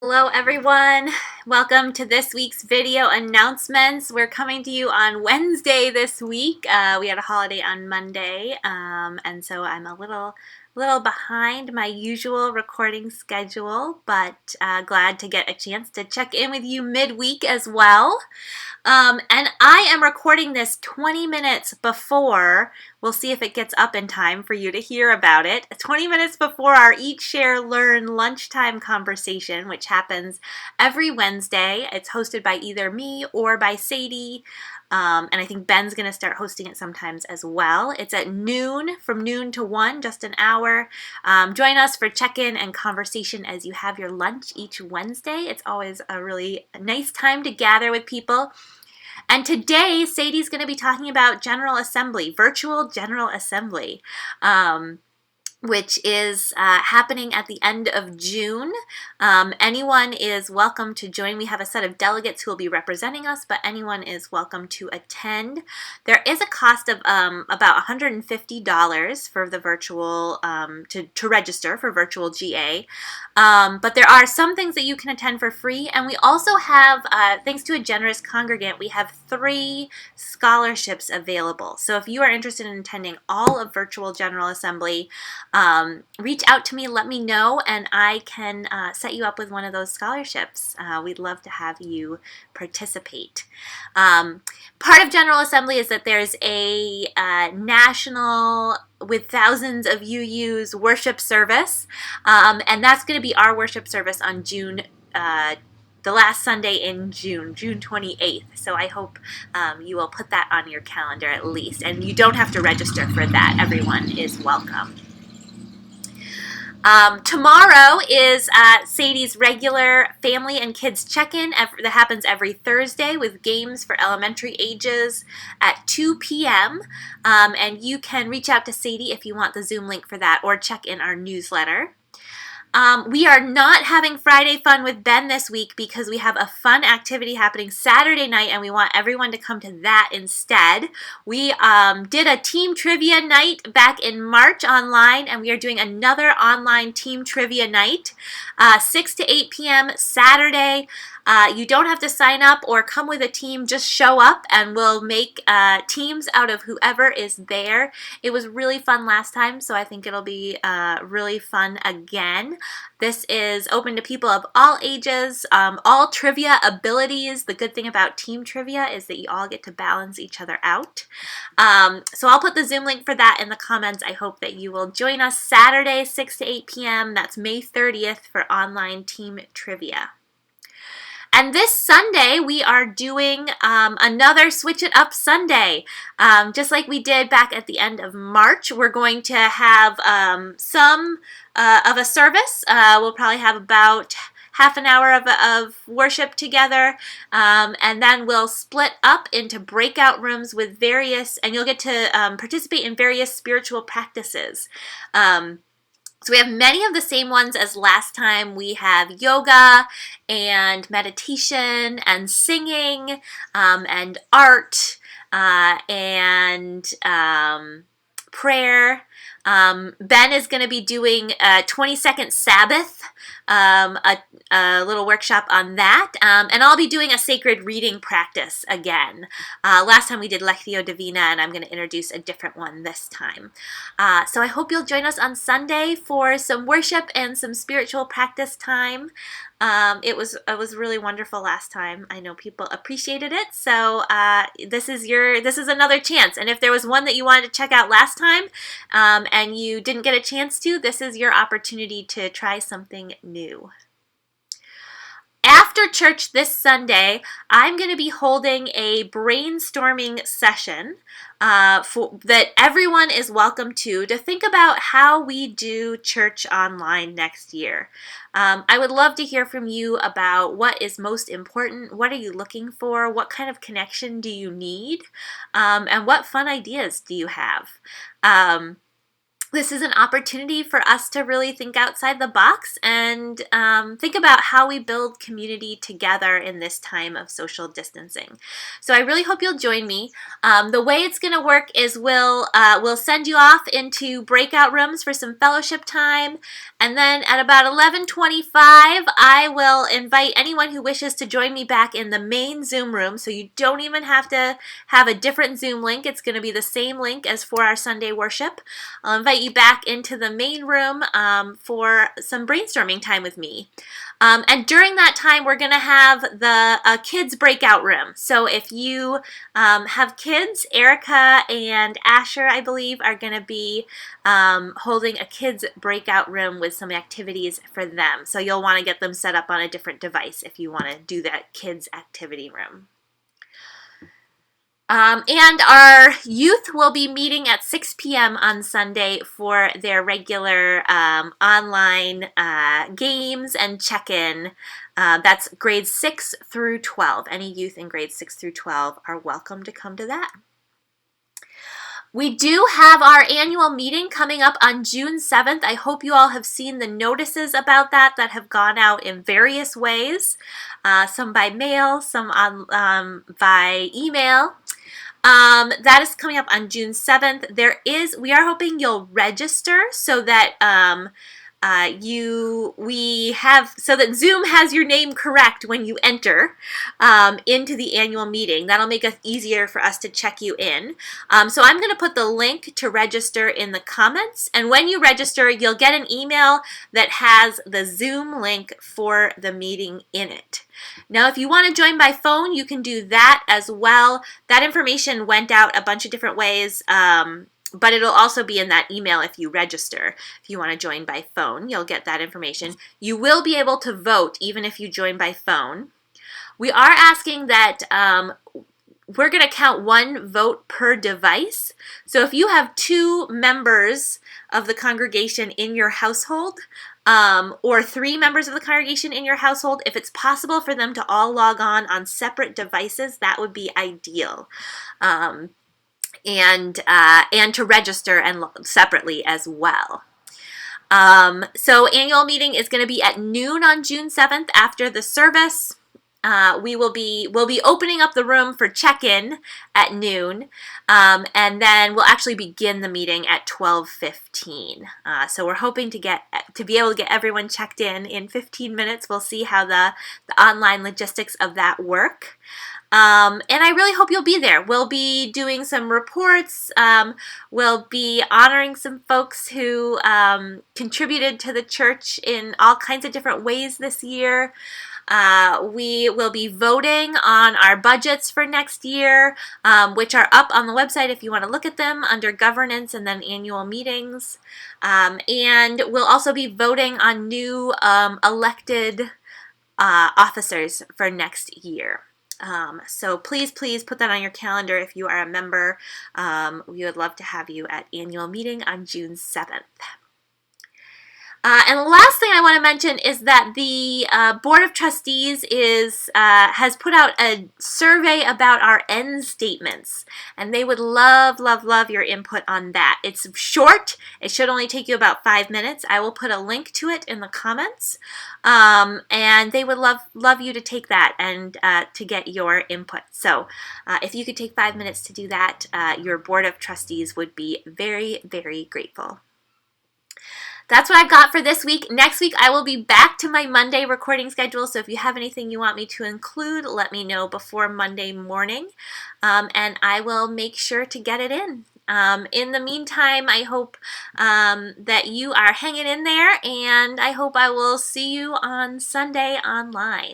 Hello everyone, welcome to this week's video announcements. We're coming to you on Wednesday this week. We had a holiday on Monday, and so I'm a little behind my usual recording schedule, but glad to get a chance to check in with you midweek as well. And I am recording this 20 minutes before. We'll see if it gets up in time for you to hear about it. 20 minutes before our Eat, Share, Learn lunchtime conversation, which happens every Wednesday. It's hosted by either me or by Sadie. And I think Ben's going to start hosting it sometimes as well. It's at noon, from noon to 1, just an hour. Join us for check-in and conversation as you have your lunch each Wednesday. It's always a really nice time to gather with people. And today, Sadie's going to be talking about General Assembly, virtual General Assembly, which is happening at the end of June. Anyone is welcome to join. We have a set of delegates who will be representing us, but anyone is welcome to attend. There is a cost of about $150 for the virtual, to register for virtual GA. But there are some things that you can attend for free, and we also have, thanks to a generous congregant, we have 3 scholarships available. So if you are interested in attending all of virtual General Assembly, reach out to me, let me know, and I can set you up with one of those scholarships. We'd love to have you participate. Part of General Assembly is that there's a national, with thousands of UUs, worship service, and that's going to be our worship service on June the last Sunday in June 28th. So I hope you will put that on your calendar at least. And you don't have to register for that. Everyone is welcome. Tomorrow is Sadie's regular family and kids check-in that happens every Thursday with games for elementary ages at 2 p.m. And you can reach out to Sadie if you want the Zoom link for that, or check in our newsletter. We are not having Friday Fun with Ben this week because we have a fun activity happening Saturday night and we want everyone to come to that instead. We did a team trivia night back in March online, and we are doing another online team trivia night, 6 to 8 p.m. Saturday. You don't have to sign up or come with a team, just show up and we'll make teams out of whoever is there. It was really fun last time, so I think it'll be really fun again. This is open to people of all ages, all trivia abilities. The good thing about team trivia is that you all get to balance each other out. So I'll put the Zoom link for that in the comments. I hope that you will join us Saturday, 6 to 8 p.m. That's May 30th for online team trivia. And this Sunday, we are doing another Switch It Up Sunday. Just like we did back at the end of March, we're going to have some of a service. We'll probably have about half an hour of worship together, and then we'll split up into breakout rooms with various, and you'll get to participate in various spiritual practices. So we have many of the same ones as last time. We have yoga and meditation and singing and art and prayer. Ben is going to be doing a 20-second Sabbath, a little workshop on that, and I'll be doing a sacred reading practice again. Last time we did Lectio Divina, and I'm going to introduce a different one this time. So I hope you'll join us on Sunday for some worship and some spiritual practice time. It was really wonderful last time. I know people appreciated it, so this is another chance. And if there was one that you wanted to check out last time and you didn't get a chance to, this is your opportunity to try something new. After church this Sunday, I'm going to be holding a brainstorming session that everyone is welcome to think about how we do church online next year. I would love to hear from you about what is most important, what are you looking for, what kind of connection do you need, and what fun ideas do you have. this is an opportunity for us to really think outside the box and think about how we build community together in this time of social distancing. So I really hope you'll join me. The way it's going to work is we'll send you off into breakout rooms for some fellowship time, and then at about 11:25, I will invite anyone who wishes to join me back in the main Zoom room. So you don't even have to have a different Zoom link. It's going to be the same link as for our Sunday worship. I'll invite you back into the main room for some brainstorming time with me. And during that time, we're going to have the kids breakout room. So if you have kids, Erica and Asher, I believe, are going to be holding a kids breakout room with some activities for them. So you'll want to get them set up on a different device if you want to do that kids activity room. And our youth will be meeting at 6 p.m. on Sunday for their regular online games and check-in. That's grades 6 through 12. Any youth in grades 6 through 12 are welcome to come to that. We do have our annual meeting coming up on June 7th. I hope you all have seen the notices about that have gone out in various ways, some by mail, some by email. That is coming up on June 7th. We are hoping you'll register so that so that Zoom has your name correct when you enter into the annual meeting. That'll make it easier for us to check you in. So I'm going to put the link to register in the comments, and when you register, you'll get an email that has the Zoom link for the meeting in it. Now, if you want to join by phone, you can do that as well. That information went out a bunch of different ways, but it'll also be in that email if you register. If you want to join by phone, you'll get that information. You will be able to vote even if you join by phone. We are asking that we're going to count 1 vote per device. So if you have 2 members of the congregation in your household, or 3 members of the congregation in your household, if it's possible for them to all log on separate devices, that would be ideal. And to register and separately as well. So annual meeting is going to be at noon on June 7th after the service. We'll be opening up the room for check-in at noon, and then we'll actually begin the meeting at 12:15. So we're hoping to be able to get everyone checked in 15 minutes. We'll see how the online logistics of that work. And I really hope you'll be there. We'll be doing some reports. We'll be honoring some folks who contributed to the church in all kinds of different ways this year. We will be voting on our budgets for next year, which are up on the website if you want to look at them under governance and then annual meetings. And we'll also be voting on new elected officers for next year. So please put that on your calendar if you are a member. We would love to have you at annual meeting on June 7th. And the last thing I want to mention is that the Board of Trustees has put out a survey about our end statements, and they would love your input on that. It's short. It should only take you about 5 minutes. I will put a link to it in the comments, and they would love you to take that and to get your input. So if you could take 5 minutes to do that, your Board of Trustees would be very, very grateful. That's what I've got for this week. Next week, I will be back to my Monday recording schedule, so if you have anything you want me to include, let me know before Monday morning, and I will make sure to get it in. In the meantime, I hope that you are hanging in there, and I hope I will see you on Sunday online.